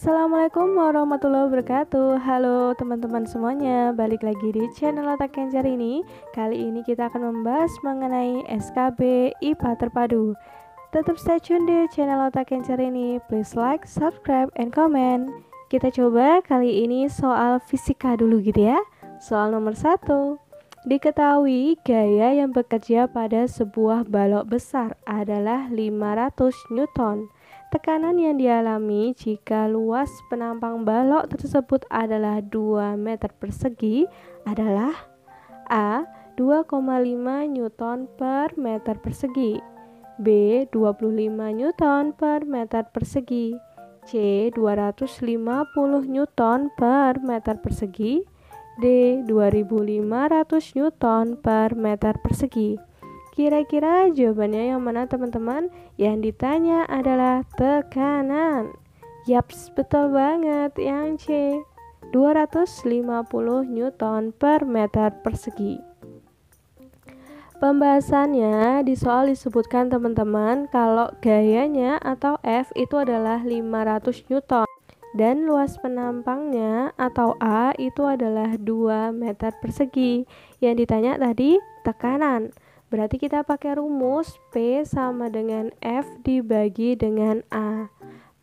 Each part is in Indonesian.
Assalamualaikum warahmatullahi wabarakatuh. Halo teman-teman semuanya, balik lagi di channel Otak Kencar ini. Kali ini kita akan membahas mengenai SKB IPA Terpadu. Tetap stay tune di channel Otak Kencar ini. Please like, subscribe, and comment. Kita coba kali ini soal fisika dulu gitu ya. Soal nomor 1. Diketahui gaya yang bekerja pada sebuah balok besar adalah 500 Newton. Tekanan yang dialami jika luas penampang balok tersebut adalah 2 meter persegi adalah A. 2,5 Newton per meter persegi, B. 25 Newton per meter persegi, C. 250 Newton per meter persegi, D. 2500 Newton per meter persegi. Kira-kira jawabannya yang mana teman-teman? Yang ditanya adalah tekanan. Yaps, betul banget yang C. 250 Newton per meter persegi. Pembahasannya di soal disebutkan teman-teman kalau gayanya atau F itu adalah 500 Newton dan luas penampangnya atau A itu adalah 2 meter persegi. Yang ditanya tadi tekanan. Berarti kita pakai rumus P sama dengan F dibagi dengan A.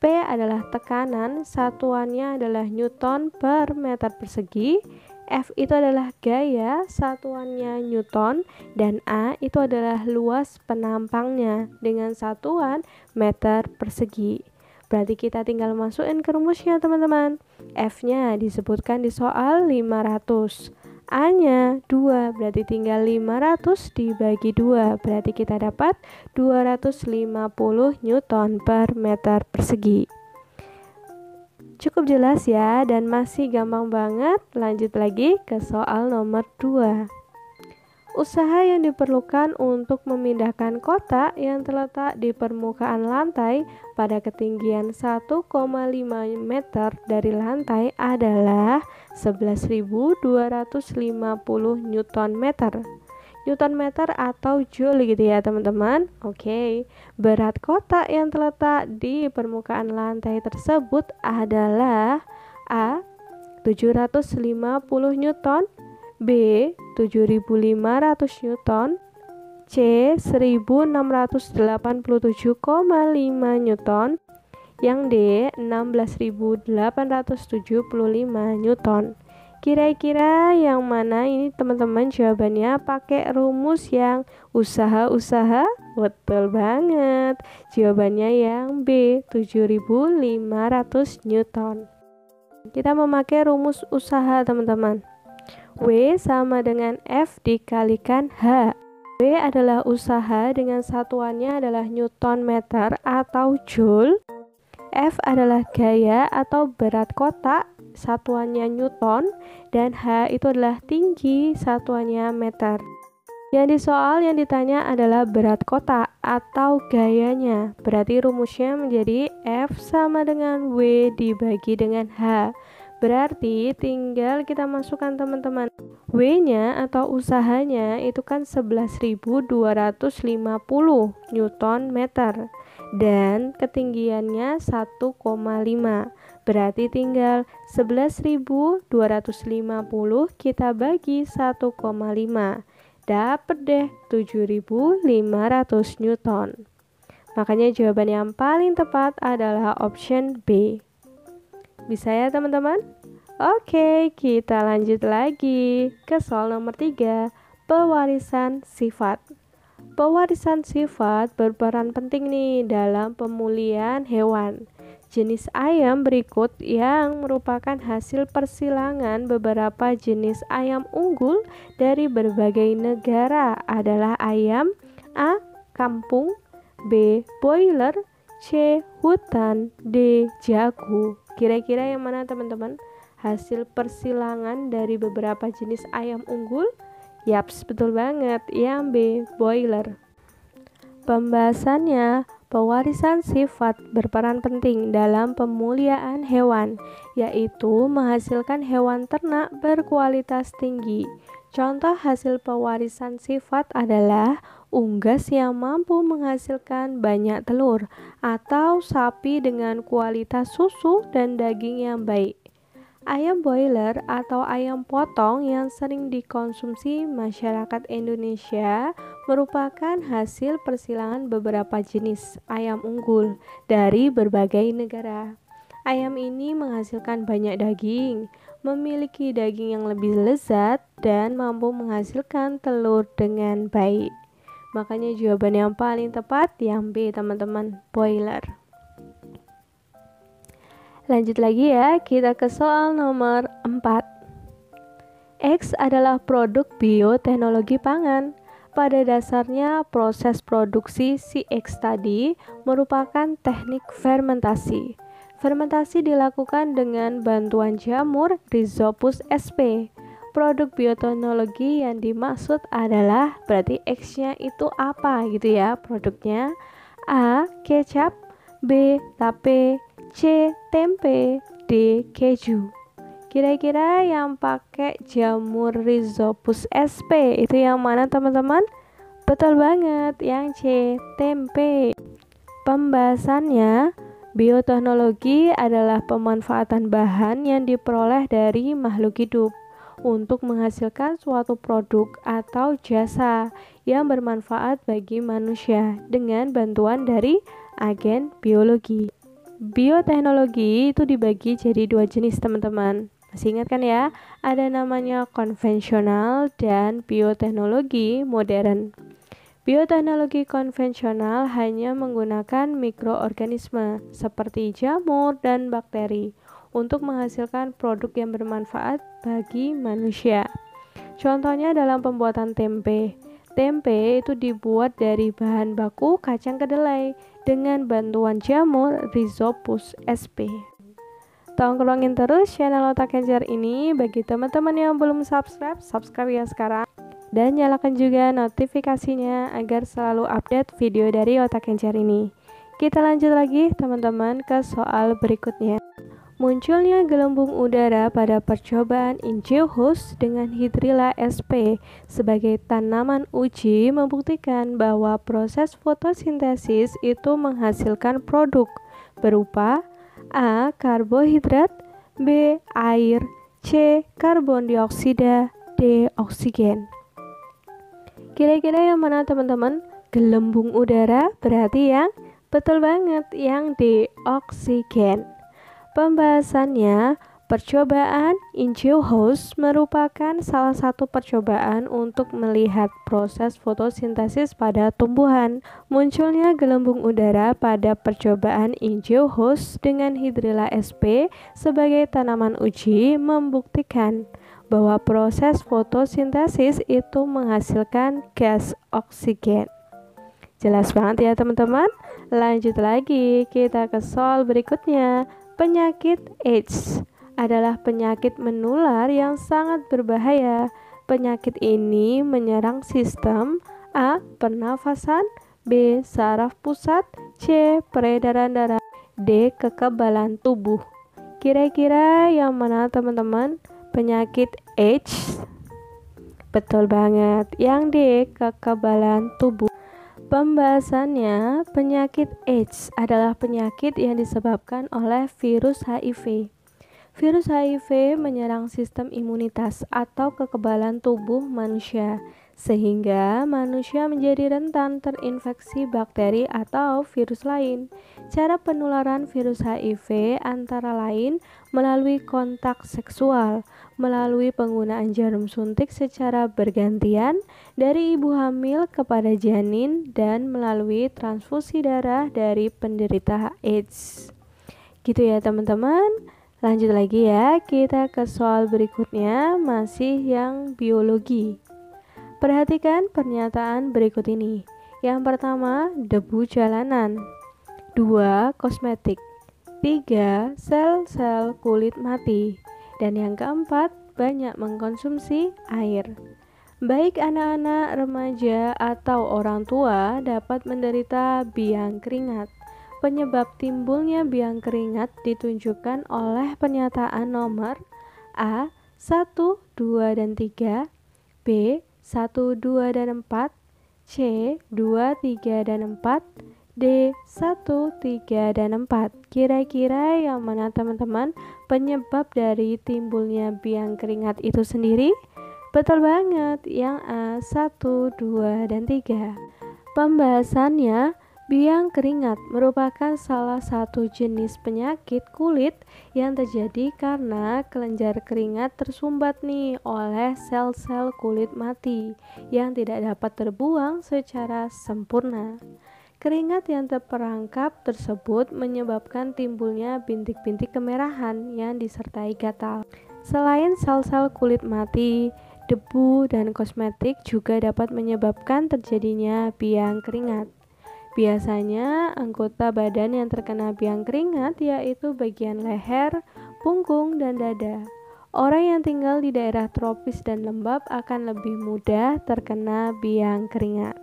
P adalah tekanan, satuannya adalah Newton per meter persegi. F itu adalah gaya, satuannya Newton. Dan A itu adalah luas penampangnya dengan satuan meter persegi. Berarti kita tinggal masukin ke rumusnya teman-teman. F-nya disebutkan di soal 500. A-nya 2, berarti tinggal 500 dibagi 2, berarti kita dapat 250 Newton per meter persegi. Cukup jelas ya, dan masih gampang banget. Lanjut lagi ke soal nomor 2. Usaha yang diperlukan untuk memindahkan kotak yang terletak di permukaan lantai pada ketinggian 1,5 meter dari lantai adalah 11.250 Newton meter. Newton meter atau joule gitu ya teman-teman. Oke, berat kotak yang terletak di permukaan lantai tersebut adalah A. 750 Newton, B. 7.500 Newton, C. 1.687,5 Newton, yang D. 16.875 Newton. Kira-kira yang mana ini teman-teman jawabannya pakai rumus yang usaha-usaha? Betul banget. Jawabannya yang B. 7.500 Newton. Kita memakai rumus usaha teman-teman. W sama dengan F dikalikan H. W adalah usaha dengan satuannya adalah Newton meter atau joule. F adalah gaya atau berat kotak, satuannya Newton. Dan H itu adalah tinggi, satuannya meter. Yang di soal yang ditanya adalah berat kotak atau gayanya. Berarti rumusnya menjadi F sama dengan W dibagi dengan H. Berarti tinggal kita masukkan teman-teman. W-nya atau usahanya itu kan 11.250 Newton meter. Dan ketinggiannya 1,5. Berarti tinggal 11.250 kita bagi 1,5. Dapat deh 7.500 Newton. Makanya jawaban yang paling tepat adalah option B. Bisa ya teman-teman? Oke, kita lanjut lagi ke soal nomor 3, pewarisan sifat. Pewarisan sifat berperan penting nih dalam pemulihan hewan. Jenis ayam berikut yang merupakan hasil persilangan beberapa jenis ayam unggul dari berbagai negara adalah ayam A. Kampung, B. Broiler, C. Hutan, D. Jago. Kira-kira yang mana teman-teman? Hasil persilangan dari beberapa jenis ayam unggul? Yaps, betul banget. Yang B. Broiler. Pembahasannya, pewarisan sifat berperan penting dalam pemuliaan hewan, yaitu menghasilkan hewan ternak berkualitas tinggi. Contoh hasil pewarisan sifat adalah unggas yang mampu menghasilkan banyak telur, atau sapi dengan kualitas susu dan daging yang baik. Ayam broiler atau ayam potong yang sering dikonsumsi masyarakat Indonesia merupakan hasil persilangan beberapa jenis ayam unggul dari berbagai negara. Ayam ini menghasilkan banyak daging, memiliki daging yang lebih lezat, dan mampu menghasilkan telur dengan baik. Makanya jawaban yang paling tepat yang B, teman-teman, broiler. Lanjut lagi ya, kita ke soal nomor 4. X adalah produk bioteknologi pangan. Pada dasarnya, proses produksi si X tadi merupakan teknik fermentasi. Fermentasi dilakukan dengan bantuan jamur Rhizopus sp. Produk bioteknologi yang dimaksud adalah berarti X-nya itu apa gitu ya produknya? A. Kecap, B. Tape, C. Tempe, D. Keju. Kira-kira yang pakai jamur Rhizopus sp itu yang mana teman-teman? Betul banget, yang C. Tempe. Pembahasannya, bioteknologi adalah pemanfaatan bahan yang diperoleh dari makhluk hidup untuk menghasilkan suatu produk atau jasa yang bermanfaat bagi manusia dengan bantuan dari agen biologi. Bioteknologi itu dibagi jadi 2 jenis, teman-teman. Masih ingat kan ya? Ada namanya konvensional dan bioteknologi modern. Bioteknologi konvensional hanya menggunakan mikroorganisme seperti jamur dan bakteri untuk menghasilkan produk yang bermanfaat bagi manusia. Contohnya dalam pembuatan tempe. Tempe itu dibuat dari bahan baku kacang kedelai dengan bantuan jamur Rhizopus sp. Tongkrongin terus channel Otak Kencer ini. Bagi teman-teman yang belum subscribe ya sekarang. Dan nyalakan juga notifikasinya agar selalu update video dari Otak Kencer ini. Kita lanjut lagi teman-teman ke soal berikutnya. Munculnya gelembung udara pada percobaan Ingeohus dengan Hydrilla sp sebagai tanaman uji membuktikan bahwa proses fotosintesis itu menghasilkan produk berupa A. Karbohidrat, B. Air, C. Karbon dioksida, D. Oksigen. Kira-kira yang mana teman-teman? Gelembung udara berarti yang betul banget, yang D. Oksigen. Pembahasannya, percobaan Ingeohus merupakan salah satu percobaan untuk melihat proses fotosintesis pada tumbuhan. Munculnya gelembung udara pada percobaan Ingeohus dengan Hydrilla sp sebagai tanaman uji membuktikan bahwa proses fotosintesis itu menghasilkan gas oksigen. Jelas banget ya teman-teman. Lanjut lagi, kita ke soal berikutnya. Penyakit AIDS adalah penyakit menular yang sangat berbahaya. Penyakit ini menyerang sistem A. Pernafasan, B. Saraf pusat, C. Peredaran darah, D. Kekebalan tubuh. Kira-kira yang mana teman-teman? Penyakit AIDS? Betul banget, yang D. Kekebalan tubuh. Pembahasannya, penyakit AIDS adalah penyakit yang disebabkan oleh virus HIV. Virus HIV menyerang sistem imunitas atau kekebalan tubuh manusia, sehingga manusia menjadi rentan terinfeksi bakteri atau virus lain. Cara penularan virus HIV antara lain melalui kontak seksual, melalui penggunaan jarum suntik secara bergantian dari ibu hamil kepada janin, dan melalui transfusi darah dari penderita AIDS. Gitu ya teman-teman. Lanjut lagi ya, kita ke soal berikutnya, masih yang biologi. Perhatikan pernyataan berikut ini. Yang pertama, debu jalanan. 2. Kosmetik. 3. Sel-sel kulit mati. Dan yang keempat, banyak mengkonsumsi air. Baik anak-anak, remaja, atau orang tua dapat menderita biang keringat. Penyebab timbulnya biang keringat ditunjukkan oleh pernyataan nomor A. 1, 2, dan 3, B. 1, 2, dan 4, C. 2, 3, dan 4, D. 1, 3, dan 4. Kira-kira yang mana teman-teman penyebab dari timbulnya biang keringat itu sendiri? Betul banget, yang A. 1, 2, dan 3. Pembahasannya, biang keringat merupakan salah satu jenis penyakit kulit yang terjadi karena kelenjar keringat tersumbat nih oleh sel-sel kulit mati yang tidak dapat terbuang secara sempurna. Keringat yang terperangkap tersebut menyebabkan timbulnya bintik-bintik kemerahan yang disertai gatal. Selain sel-sel kulit mati, debu dan kosmetik juga dapat menyebabkan terjadinya biang keringat. Biasanya anggota badan yang terkena biang keringat yaitu bagian leher, punggung, dan dada. Orang yang tinggal di daerah tropis dan lembab akan lebih mudah terkena biang keringat.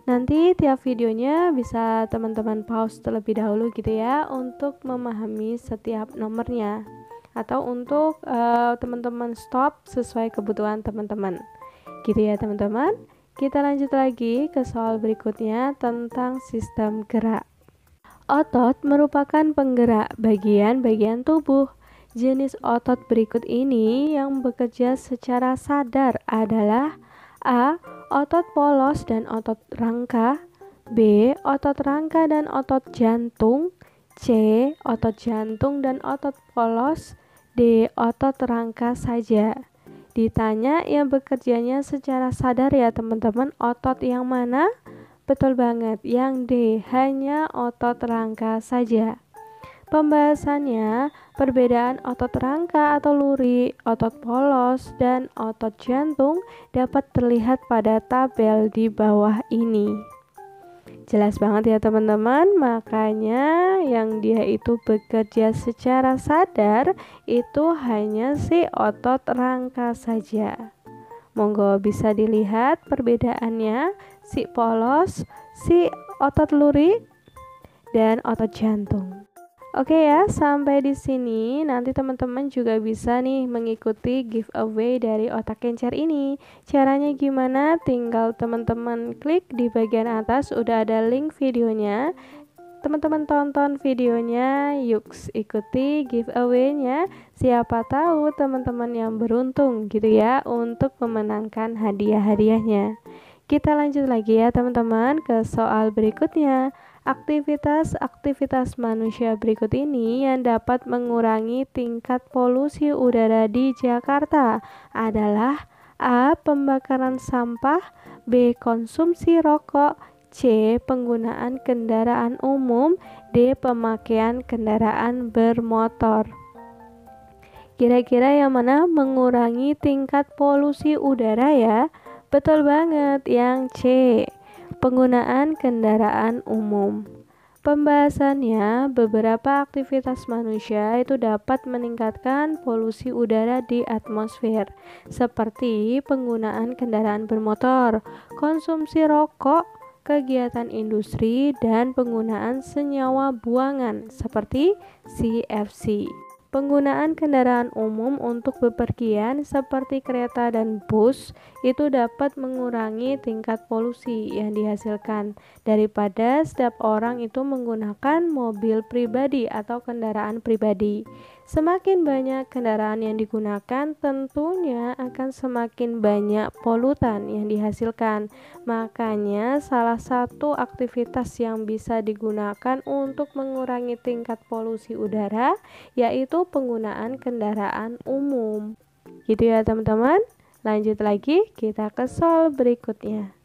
Nanti tiap videonya bisa teman-teman pause terlebih dahulu gitu ya untuk memahami setiap nomornya, atau untuk teman-teman stop sesuai kebutuhan teman-teman gitu ya teman-teman. Kita lanjut lagi ke soal berikutnya tentang sistem gerak. Otot merupakan penggerak bagian-bagian tubuh. Jenis otot berikut ini yang bekerja secara sadar adalah A. Otot polos dan otot rangka, B. Otot rangka dan otot jantung, C. Otot jantung dan otot polos, D. Otot rangka saja. Ditanya yang bekerjanya secara sadar ya teman-teman, otot yang mana? Betul banget, yang D, hanya otot rangka saja. Pembahasannya, perbedaan otot rangka atau luri, otot polos, dan otot jantung dapat terlihat pada tabel di bawah ini. Jelas banget ya teman-teman, makanya yang dia itu bekerja secara sadar itu hanya si otot rangka saja. Monggo bisa dilihat perbedaannya, si polos, si otot luri, dan otot jantung. Oke ya, sampai di sini nanti teman-teman juga bisa nih mengikuti giveaway dari otak kencer ini. Caranya gimana? Tinggal teman-teman klik di bagian atas, udah ada link videonya. Teman-teman tonton videonya, yuk ikuti giveaway-nya. Siapa tahu teman-teman yang beruntung gitu ya untuk memenangkan hadiah-hadiahnya. Kita lanjut lagi ya teman-teman ke soal berikutnya. Aktivitas-aktivitas manusia berikut ini yang dapat mengurangi tingkat polusi udara di Jakarta adalah A. Pembakaran sampah, B. Konsumsi rokok, C. Penggunaan kendaraan umum, D. Pemakaian kendaraan bermotor. Kira-kira yang mana mengurangi tingkat polusi udara ya? Betul banget, yang C. Penggunaan kendaraan umum. Pembahasannya, beberapa aktivitas manusia itu dapat meningkatkan polusi udara di atmosfer, seperti penggunaan kendaraan bermotor, konsumsi rokok, kegiatan industri, dan penggunaan senyawa buangan seperti CFC. Penggunaan kendaraan umum untuk bepergian seperti kereta dan bus itu dapat mengurangi tingkat polusi yang dihasilkan daripada setiap orang itu menggunakan mobil pribadi atau kendaraan pribadi. Semakin banyak kendaraan yang digunakan, tentunya akan semakin banyak polutan yang dihasilkan. Makanya salah satu aktivitas yang bisa digunakan untuk mengurangi tingkat polusi udara yaitu penggunaan kendaraan umum. Gitu ya teman-teman. Lanjut lagi, kita ke soal berikutnya.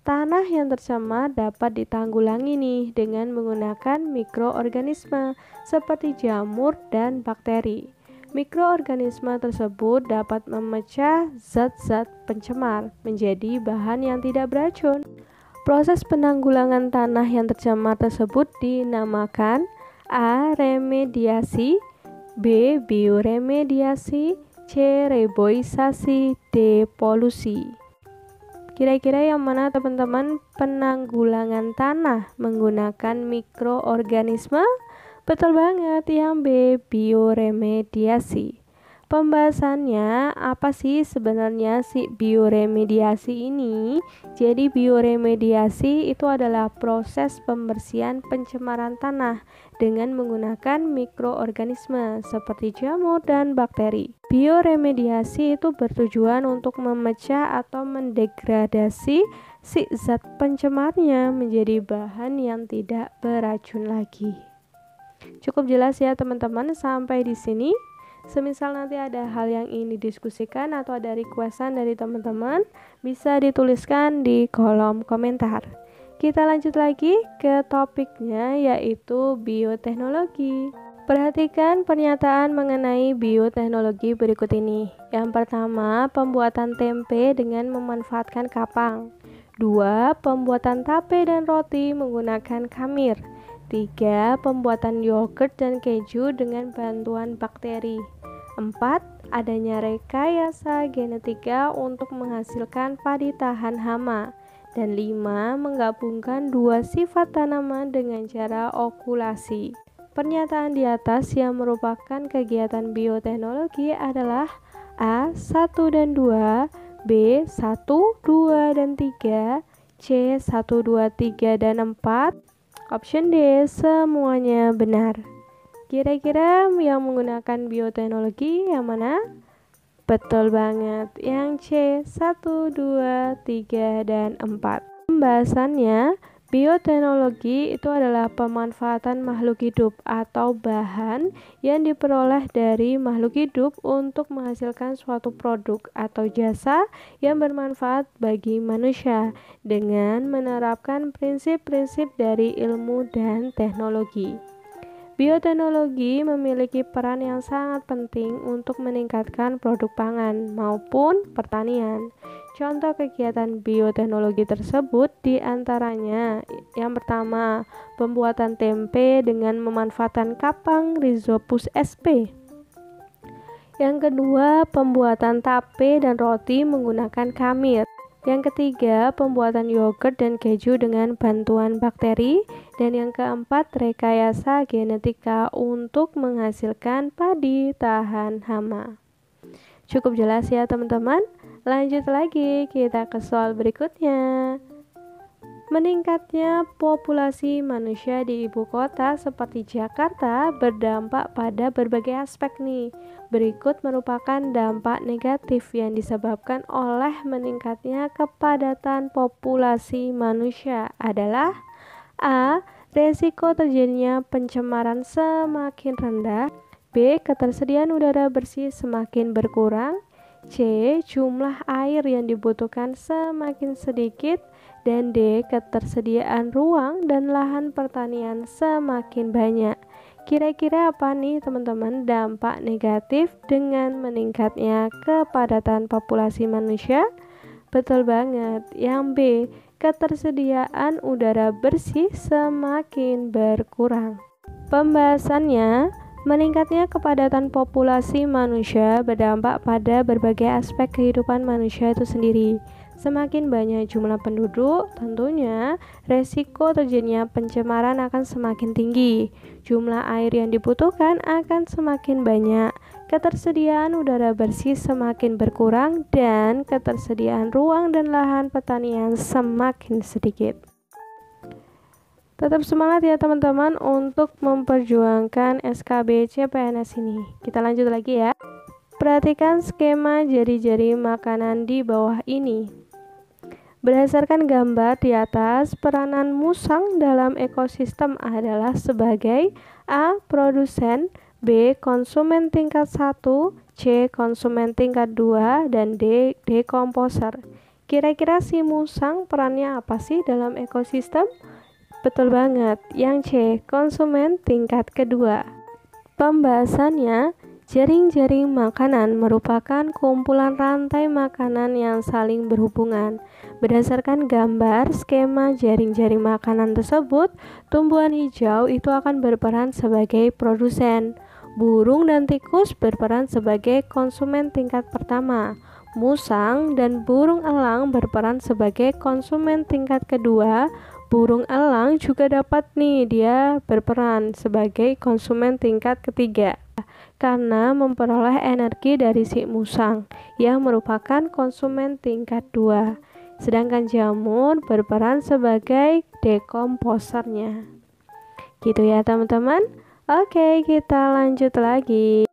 Tanah yang tercemar dapat ditanggulangi nih dengan menggunakan mikroorganisme seperti jamur dan bakteri. Mikroorganisme tersebut dapat memecah zat-zat pencemar menjadi bahan yang tidak beracun. Proses penanggulangan tanah yang tercemar tersebut dinamakan A. Remediasi, B. Bioremediasi, C. C. Reboisasi, D. Polusi. Kira-kira yang mana teman-teman? Penanggulangan tanah menggunakan mikroorganisme? Betul banget, yang B. Bioremediasi. Pembahasannya apa sih sebenarnya si bioremediasi ini? Jadi bioremediasi itu adalah proses pembersihan pencemaran tanah dengan menggunakan mikroorganisme seperti jamur dan bakteri. Bioremediasi itu bertujuan untuk memecah atau mendegradasi si zat pencemarnya menjadi bahan yang tidak beracun lagi. Cukup jelas ya teman-teman sampai di sini. Semisal nanti ada hal yang ingin didiskusikan atau ada requestan dari teman-teman, bisa dituliskan di kolom komentar. Kita lanjut lagi ke topiknya, yaitu bioteknologi. Perhatikan pernyataan mengenai bioteknologi berikut ini. Yang pertama, pembuatan tempe dengan memanfaatkan kapang. 2. Pembuatan tape dan roti menggunakan khamir. 3. Pembuatan yogurt dan keju dengan bantuan bakteri. 4. Adanya rekayasa genetika untuk menghasilkan padi tahan hama. Dan 5. Menggabungkan dua sifat tanaman dengan cara okulasi. Pernyataan di atas yang merupakan kegiatan bioteknologi adalah A. 1 dan 2, B. 1, 2, dan 3, C. 1, 2, 3, dan 4, Option D, semuanya benar. Kira-kira yang menggunakan bioteknologi yang mana? Betul banget, yang C, 1, 2, 3, dan 4. Pembahasannya, bioteknologi itu adalah pemanfaatan makhluk hidup atau bahan yang diperoleh dari makhluk hidup untuk menghasilkan suatu produk atau jasa yang bermanfaat bagi manusia dengan menerapkan prinsip-prinsip dari ilmu dan teknologi. Bioteknologi memiliki peran yang sangat penting untuk meningkatkan produk pangan maupun pertanian. Contoh kegiatan bioteknologi tersebut diantaranya yang pertama, pembuatan tempe dengan memanfaatkan kapang Rhizopus sp. Yang kedua, pembuatan tape dan roti menggunakan khamir. Yang ketiga, pembuatan yogurt dan keju dengan bantuan bakteri. Dan yang keempat, rekayasa genetika untuk menghasilkan padi tahan hama. Cukup jelas ya teman-teman? Lanjut lagi, kita ke soal berikutnya. Meningkatnya populasi manusia di ibu kota seperti Jakarta berdampak pada berbagai aspek nih. Berikut merupakan dampak negatif yang disebabkan oleh meningkatnya kepadatan populasi manusia adalah A. Resiko terjadinya pencemaran semakin rendah. B. Ketersediaan udara bersih semakin berkurang. C. Jumlah air yang dibutuhkan semakin sedikit. Dan D. Ketersediaan ruang dan lahan pertanian semakin banyak. Kira-kira apa nih teman-teman dampak negatif dengan meningkatnya kepadatan populasi manusia? Betul banget, yang B. Ketersediaan udara bersih semakin berkurang. Pembahasannya, meningkatnya kepadatan populasi manusia berdampak pada berbagai aspek kehidupan manusia itu sendiri. Semakin banyak jumlah penduduk, tentunya resiko terjadinya pencemaran akan semakin tinggi. Jumlah air yang dibutuhkan akan semakin banyak. Ketersediaan udara bersih semakin berkurang dan ketersediaan ruang dan lahan pertanian semakin sedikit. Tetap semangat ya teman-teman untuk memperjuangkan SKB CPNS ini. Kita lanjut lagi ya. Perhatikan skema jari-jari makanan di bawah ini. Berdasarkan gambar di atas, peranan musang dalam ekosistem adalah sebagai A. Produsen, B. Konsumen tingkat 1, C. Konsumen tingkat 2, dan D. Dekomposer. Kira-kira si musang perannya apa sih dalam ekosistem? Betul banget, yang C, konsumen tingkat kedua. Pembahasannya, jaring-jaring makanan merupakan kumpulan rantai makanan yang saling berhubungan. Berdasarkan gambar skema jaring-jaring makanan tersebut, tumbuhan hijau itu akan berperan sebagai produsen. Burung dan tikus berperan sebagai konsumen tingkat pertama. Musang dan burung elang berperan sebagai konsumen tingkat kedua. Burung elang juga dapat nih dia berperan sebagai konsumen tingkat ketiga karena memperoleh energi dari si musang yang merupakan konsumen tingkat 2. Sedangkan jamur berperan sebagai dekomposernya. Gitu ya teman-teman. Oke, kita lanjut lagi.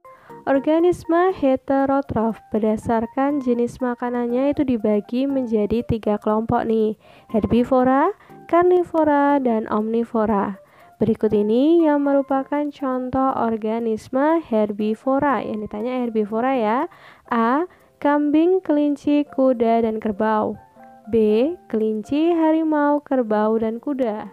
Organisme heterotrof berdasarkan jenis makanannya itu dibagi menjadi 3 kelompok nih, herbivora, karnivora, dan omnivora. Berikut ini yang merupakan contoh organisme herbivora. Yang ditanya herbivora ya. A. Kambing, kelinci, kuda, dan kerbau. B. Kelinci, harimau, kerbau, dan kuda.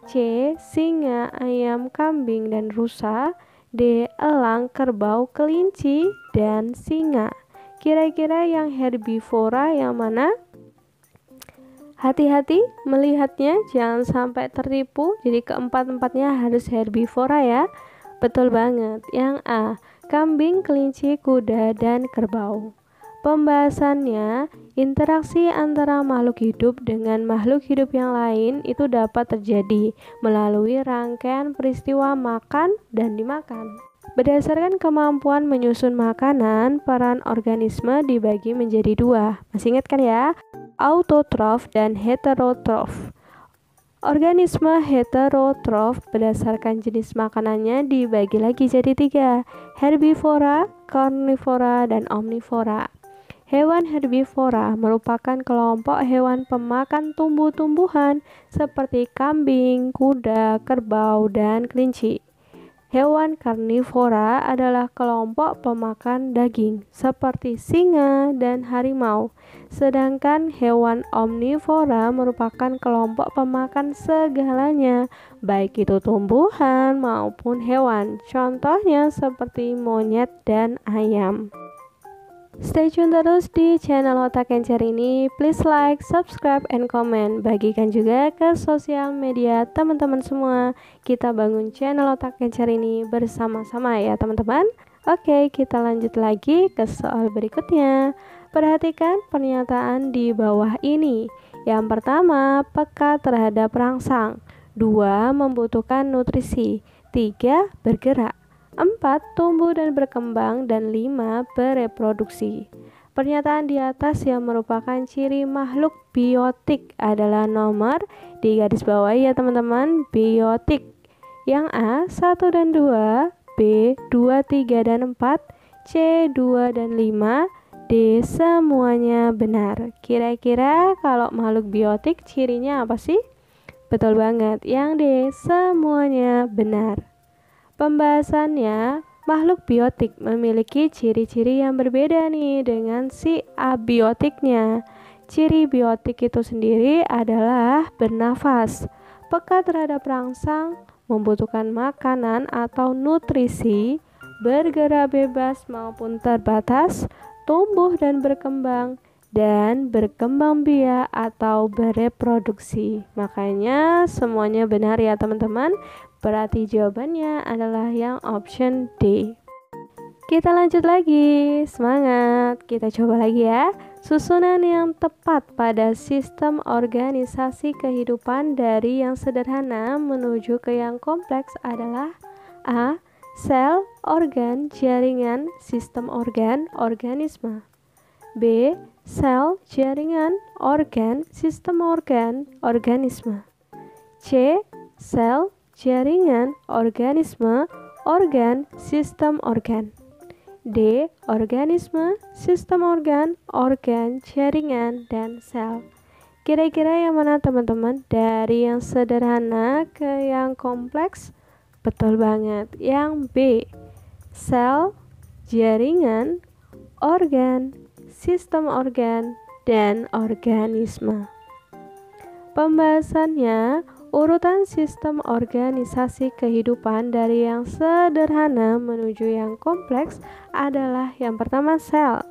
C. Singa, ayam, kambing, dan rusa. D. Elang, kerbau, kelinci, dan singa. Kira-kira yang herbivora yang mana? Hati-hati melihatnya, jangan sampai tertipu. Jadi keempat-empatnya harus herbivora ya. Betul banget. Yang A. Kambing, kelinci, kuda, dan kerbau. Pembahasannya, interaksi antara makhluk hidup dengan makhluk hidup yang lain itu dapat terjadi melalui rangkaian peristiwa makan dan dimakan. Berdasarkan kemampuan menyusun makanan, peran organisme dibagi menjadi 2. Masih ingat kan ya? Autotrof dan heterotrof. Organisme heterotrof berdasarkan jenis makanannya dibagi lagi jadi 3. Herbivora, karnivora, dan omnivora. Hewan herbivora merupakan kelompok hewan pemakan tumbuh-tumbuhan seperti kambing, kuda, kerbau, dan kelinci. Hewan karnivora adalah kelompok pemakan daging seperti singa dan harimau. Sedangkan hewan omnivora merupakan kelompok pemakan segalanya, baik itu tumbuhan maupun hewan. Contohnya seperti monyet dan ayam. Stay tune terus di channel Otak Encer ini. Please like, subscribe, and comment. Bagikan juga ke sosial media teman-teman semua. Kita bangun channel Otak Encer ini bersama-sama ya teman-teman. Oke, kita lanjut lagi ke soal berikutnya. Perhatikan pernyataan di bawah ini. Yang pertama, peka terhadap rangsang. 2. Membutuhkan nutrisi. 3. Bergerak. 4. Tumbuh dan berkembang, dan 5. Bereproduksi. Pernyataan di atas yang merupakan ciri makhluk biotik adalah nomor di garis bawah ya teman-teman, biotik. Yang A 1 dan 2, B 2, 3, dan 4, C 2 dan 5, D semuanya benar. Kira-kira kalau makhluk biotik cirinya apa sih? Betul banget, yang D semuanya benar. Pembahasannya, makhluk biotik memiliki ciri-ciri yang berbeda nih dengan si abiotiknya. Ciri biotik itu sendiri adalah bernafas, peka terhadap rangsang, membutuhkan makanan atau nutrisi, bergerak bebas maupun terbatas, tumbuh dan berkembang biak atau bereproduksi. Makanya semuanya benar ya teman-teman. Berarti jawabannya adalah yang option D. Kita lanjut lagi, semangat. Kita coba lagi ya. Susunan yang tepat pada sistem organisasi kehidupan dari yang sederhana menuju ke yang kompleks adalah A. Sel, organ, jaringan, sistem organ, organisme. B. Sel, jaringan, organ, sistem organ, organisme. C. Sel, jaringan, organisme, organ, sistem organ. D. Organisme, sistem organ, jaringan, dan sel. Kira-kira yang mana teman-teman? Dari yang sederhana ke yang kompleks? Betul banget, yang B. Sel, jaringan, organ, sistem organ, dan organisme. Pembahasannya, urutan sistem organisasi kehidupan dari yang sederhana menuju yang kompleks adalah yang pertama sel,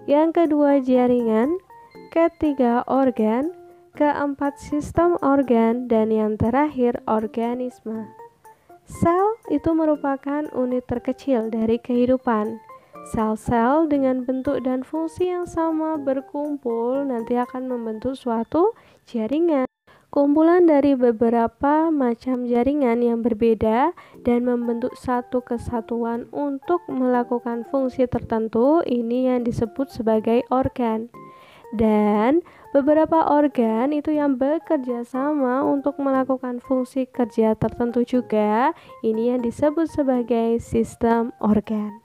yang kedua jaringan, ketiga organ, keempat sistem organ, dan yang terakhir organisme. Sel itu merupakan unit terkecil dari kehidupan. Sel-sel dengan bentuk dan fungsi yang sama berkumpul nanti akan membentuk suatu jaringan. Kumpulan dari beberapa macam jaringan yang berbeda dan membentuk satu kesatuan untuk melakukan fungsi tertentu, ini yang disebut sebagai organ. Dan beberapa organ itu yang bekerja sama untuk melakukan fungsi kerja tertentu juga, ini yang disebut sebagai sistem organ.